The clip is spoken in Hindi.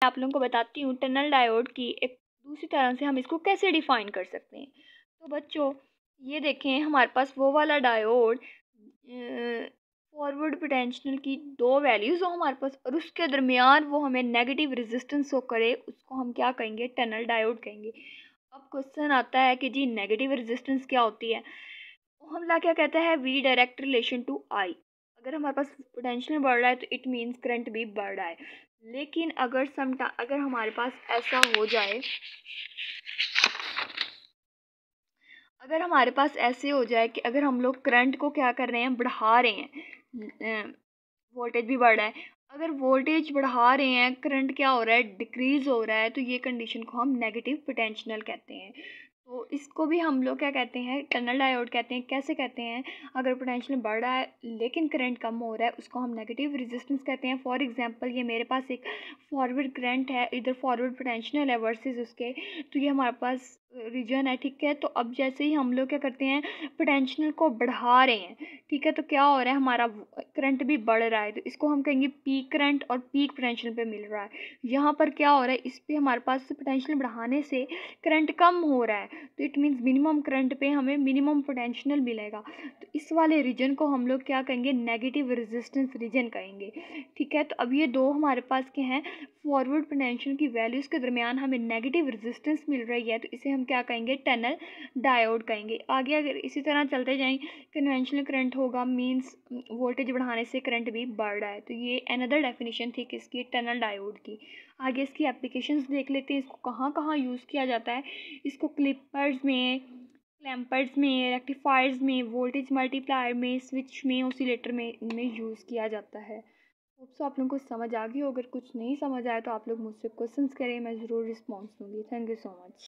आप लोगों को बताती हूँ टनल डायोड की एक दूसरी तरह से हम इसको कैसे डिफाइन कर सकते हैं। तो बच्चों, ये देखें हमारे पास वो वाला डायोड फॉरवर्ड पोटेंशियल की दो वैल्यूज़ हो हमारे पास और उसके दरमियान वो हमें नेगेटिव रेजिस्टेंस शो करे, उसको हम क्या कहेंगे? टनल डायोड कहेंगे। अब क्वेश्चन आता है कि जी नेगेटिव रेजिस्टेंस क्या होती है? हमला क्या कहता है? वी डायरेक्ट रिलेशन टू आई। अगर हमारे पास पोटेंशियल बढ़ रहा है तो इट मीन्स करंट भी बढ़ रहा है। लेकिन अगर हमारे पास ऐसा हो जाए, अगर हमारे पास ऐसे हो जाए कि अगर हम लोग करंट को क्या कर रहे हैं? बढ़ा रहे हैं, वोल्टेज भी बढ़ रहा है। अगर वोल्टेज बढ़ा रहे हैं, करंट क्या हो रहा है? डिक्रीज हो रहा है, तो ये कंडीशन को हम नेगेटिव पोटेंशियल कहते हैं। तो इसको भी हम लोग क्या कहते हैं? टनल डायोड कहते हैं। कैसे कहते हैं? अगर पोटेंशियल बढ़ रहा है लेकिन करंट कम हो रहा है, उसको हम नेगेटिव रेजिस्टेंस कहते हैं। फॉर एग्जांपल, ये मेरे पास एक फॉरवर्ड करंट है, इधर फॉरवर्ड पोटेंशियल है वर्सेस उसके, तो ये हमारे पास रीजन है, ठीक है। तो अब जैसे ही हम लोग क्या करते हैं? पोटेंशियल को बढ़ा रहे हैं, ठीक है, तो क्या हो रहा है? हमारा करंट भी बढ़ रहा है, तो इसको हम कहेंगे पीक करंट और पीक पोटेंशियल पे मिल रहा है। यहाँ पर क्या हो रहा है? इस पे हमारे पास पोटेंशियल बढ़ाने से करंट कम हो रहा है, तो इट मीन्स मिनिमम करंट पे हमें मिनिमम पोटेंशियल मिलेगा। तो इस वाले रीजन को हम लोग क्या कहेंगे? नेगेटिव रेजिस्टेंस रीजन कहेंगे, ठीक है। तो अब ये दो हमारे पास क्या हैं? फॉरवर्ड पोटेंशियल की वैल्यूज़ के दरमियान हमें नेगेटिव रेजिस्टेंस मिल रही है, तो इसे हम क्या कहेंगे? टनल डायोड कहेंगे। आगे अगर इसी तरह चलते जाएं, कन्वेंशनल करंट होगा मींस वोल्टेज बढ़ाने से करंट भी बढ़ रहा है। तो ये अनदर डेफिनेशन थी किसकी? टनल डायोड की। आगे इसकी एप्लीकेशंस देख लेते हैं, इसको कहाँ कहाँ यूज़ किया जाता है। इसको क्लिपर्स में, क्लैम्पर्स में, रेक्टिफायर्स में, वोल्टेज मल्टीप्लायर में, स्विच में, ऑसिलेटर में इनमें यूज़ किया जाता है। होप सो आप लोगों को समझ आ गई हो। अगर कुछ नहीं समझ आया तो आप लोग मुझसे क्वेश्चंस करें, मैं ज़रूर रिस्पॉन्स दूंगी। Thank you so much.